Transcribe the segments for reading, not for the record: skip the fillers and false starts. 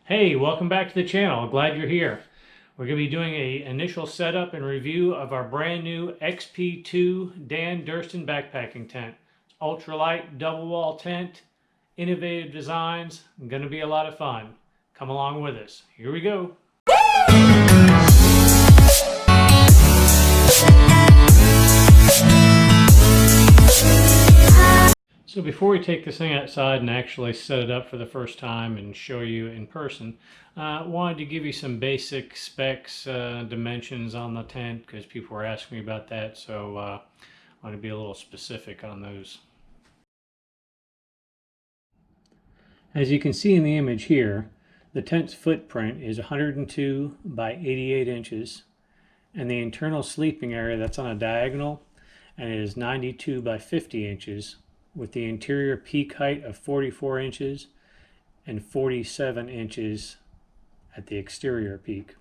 Hey, welcome back to the channel. Glad you're here. We're going to be doing an initial setup and review of our brand new XP2 Dan Durston backpacking tent. It's ultralight double wall tent, innovative designs, going to be a lot of fun. Come along with us. Here we go. So before we take this thing outside and actually set it up for the first time and show you in person, I wanted to give you some basic specs, dimensions on the tent because people were asking me about that, so I want to be a little specific on those. As you can see in the image here, the tent's footprint is 102 by 88 inches, and the internal sleeping area that's on a diagonal and it is 92 by 50 inches, with the interior peak height of 44 inches and 47 inches at the exterior peak.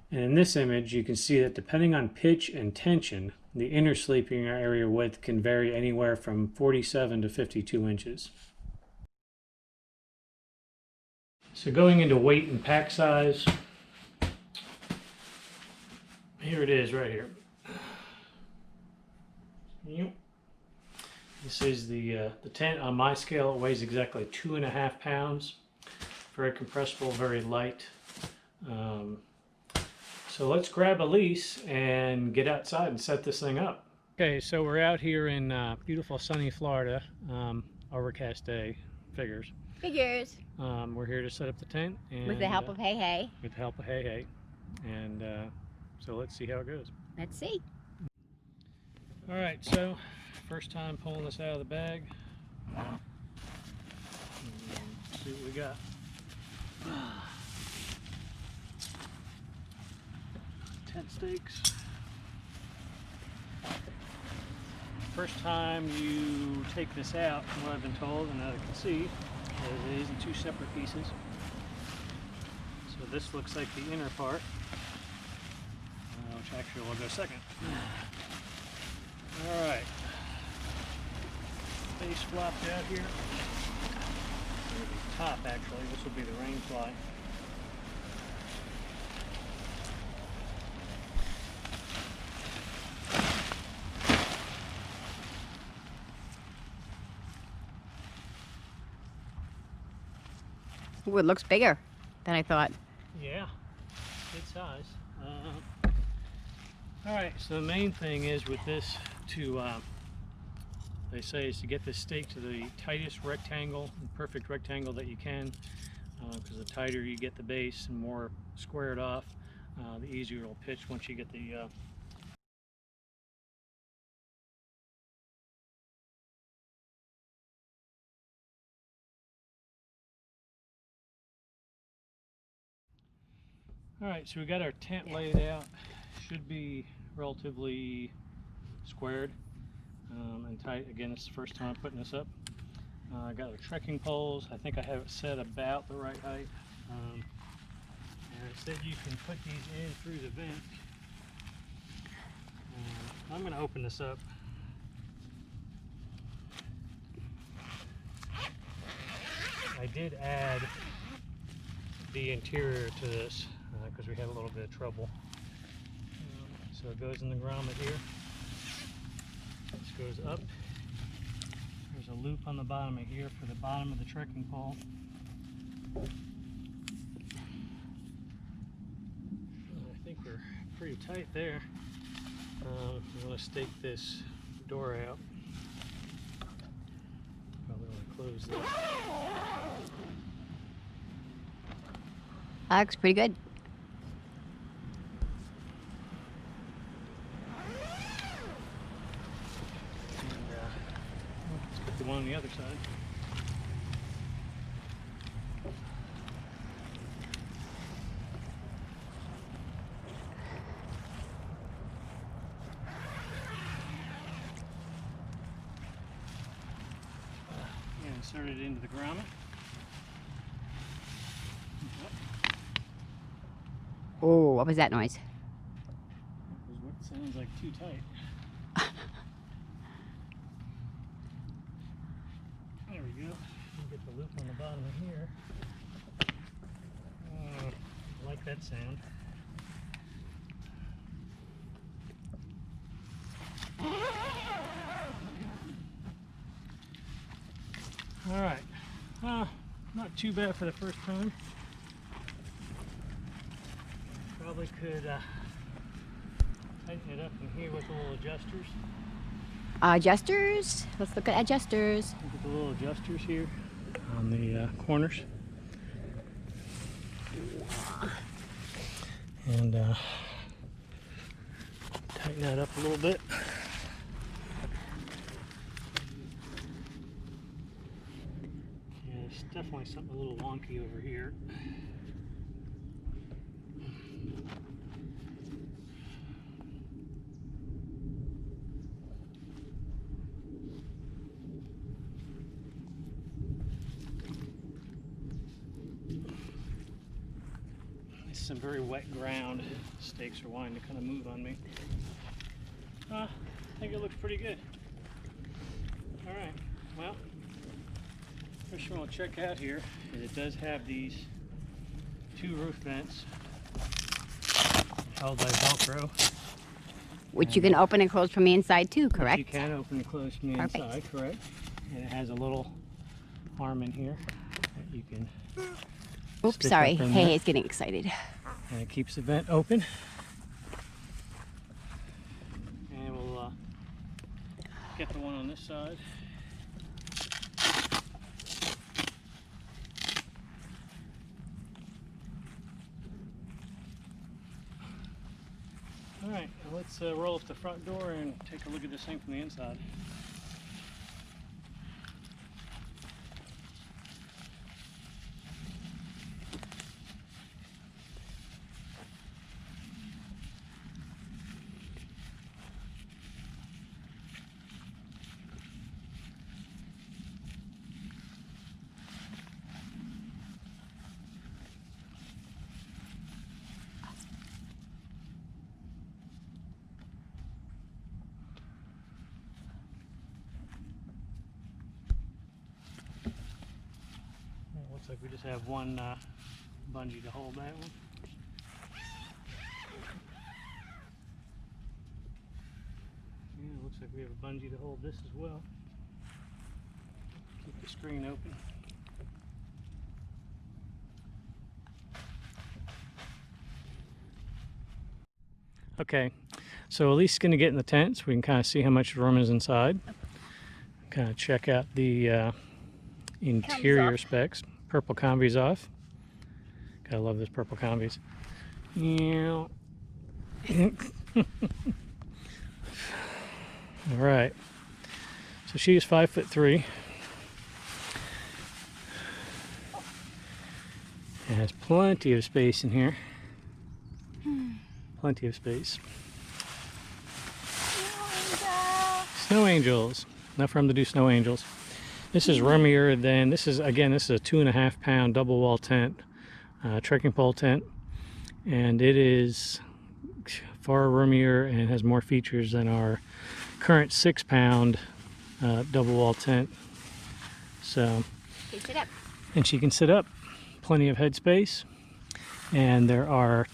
And in this image, you can see that depending on pitch and tension, the inner sleeping area width can vary anywhere from 47 to 52 inches. So going into weight and pack size, here it is right here. This is the tent. On my scale, it weighs exactly 2.5 pounds. Very compressible, very light. So let's grab a lease and get outside and set this thing up. Okay, so we're out here in beautiful sunny Florida. Overcast day, figures. We're here to set up the tent. And, with the help of Hey Hey. With the help of Hey Hey. And so let's see how it goes. Let's see. All right, so first time pulling this out of the bag. See what we got. Tent stakes. First time you take this out, from what I've been told and I can see, it is in two separate pieces. So this looks like the inner part, which actually will go second. All right. Base flopped out here. The top, actually, this will be the rain fly. Ooh, it looks bigger than I thought. Yeah, good size. All right, so the main thing is with this they say is to get this stake to the tightest rectangle, perfect rectangle that you can, because the tighter you get the base and more squared off, the easier it'll pitch once you get the All right, so we got our tent laid out. Should be relatively squared and tight. Again, it's the first time I'm putting this up. I got the trekking poles. I think I have it set about the right height. And it said you can put these in through the vent. I'm going to open this up. I did add the interior to this because we had a little bit of trouble. So it goes in the grommet here. This goes up. There's a loop on the bottom of here for the bottom of the trekking pole. I think we're pretty tight there. I'm going to stake this door out. Probably want to close this. That looks pretty good. Let's put the one on the other side. And insert it into the grommet. Oh, what was that noise? That was what sounds like too tight. There we go. Get the loop on the bottom of here. like that sound. All right, not too bad for the first time. Probably could tighten it up in here with the little adjusters. Adjusters. Let's look at adjusters. Look at the little adjusters here on the corners. And tighten that up a little bit. Yeah, it's definitely something a little wonky over here. Some very wet ground. Stakes are wanting to kind of move on me. I think it looks pretty good. All right, well, first thing we'll check out here is it does have these 2 roof vents held by Velcro. Which you can open and close from the inside too, correct? You can open and close from the Perfect. inside, correct. And it has a little arm in here that you can Oops, stick sorry. up in Hey, there. it's getting excited. And it keeps the vent open. And we'll get the one on this side. All right, now let's roll up the front door and take a look at this thing from the inside. Looks like we just have one bungee to hold that one. Yeah, looks like we have a bungee to hold this as well. Keep the screen open. Okay, so at least going to get in the tent so we can kind of see how much room is inside. Kind of check out the interior specs. Purple combi's off. Gotta love those purple combis. Yeah. All right. So she is 5'3". It has plenty of space in here. Plenty of space. Snow angels. Enough for them to do snow angels. This is roomier than, this is a 2.5 pound double wall tent, trekking pole tent, and it is far roomier and has more features than our current 6 pound double wall tent. So, Sit up. and she can sit up, plenty of headspace, and there are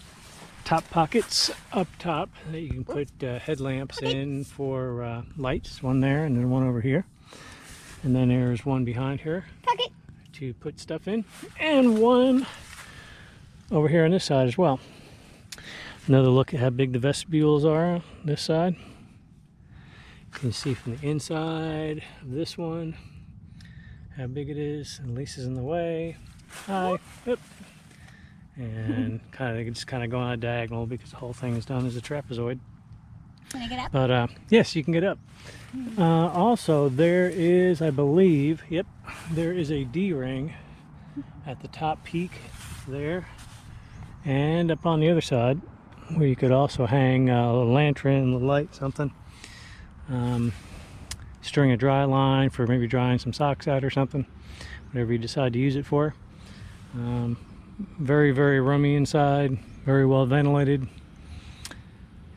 top pockets up top that you can put headlamps in for lights. One there and then one over here. And then there's one behind her to put stuff in, and one over here on this side as well. Another look at how big the vestibules are on this side. You can see from the inside of this one how big it is, and Lisa's in the way. Hi. Yep. And just kind of go on a diagonal because the whole thing is done as a trapezoid. Can I get up? But yes, you can get up. Also, there is, I believe, yep, there is a D-ring at the top peak there, and up on the other side, where you could also hang a lantern, a light, something. String a dry line for maybe drying some socks out or something, whatever you decide to use it for. Very, very roomy inside, very well ventilated,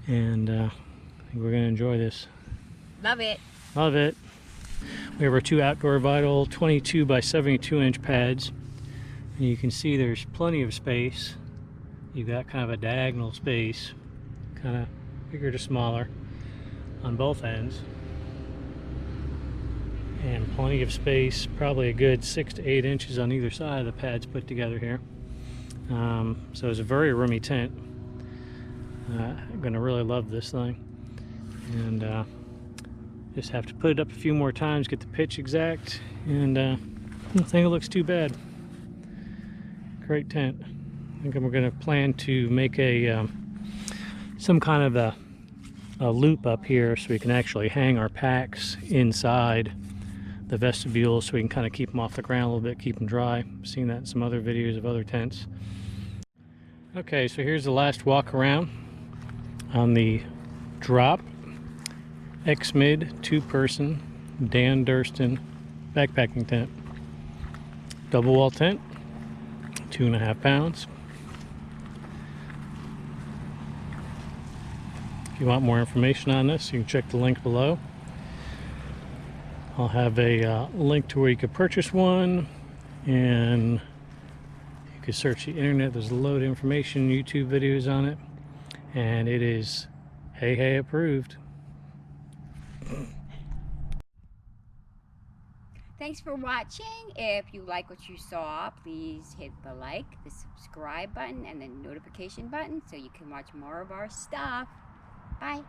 and I think we're going to enjoy this. Love it. Love it. We have our 2 Outdoor Vital 22 by 72 inch pads, and you can see there's plenty of space you've got kind of a diagonal space, kind of bigger to smaller on both ends, and plenty of space, probably a good 6 to 8 inches on either side of the pads put together here. So it's a very roomy tent. I'm going to really love this thing, and just have to put it up a few more times, get the pitch exact, and I don't think it looks too bad. Great tent. I think we're going to plan to make a some kind of a loop up here so we can actually hang our packs inside the vestibule, so we can kind of keep them off the ground a little bit, keep them dry. I've seen that in some other videos of other tents. Okay, so here's the last walk around on the Drop X-Mid 2-person Dan Durston backpacking tent. Double wall tent, 2.5 pounds. If you want more information on this, you can check the link below. I'll have a link to where you could purchase one, and you could search the internet. There's a load of information, YouTube videos on it, and it is hey approved. Thanks for watching. If you like what you saw, please hit the like, the subscribe button, and the notification button so you can watch more of our stuff. Bye.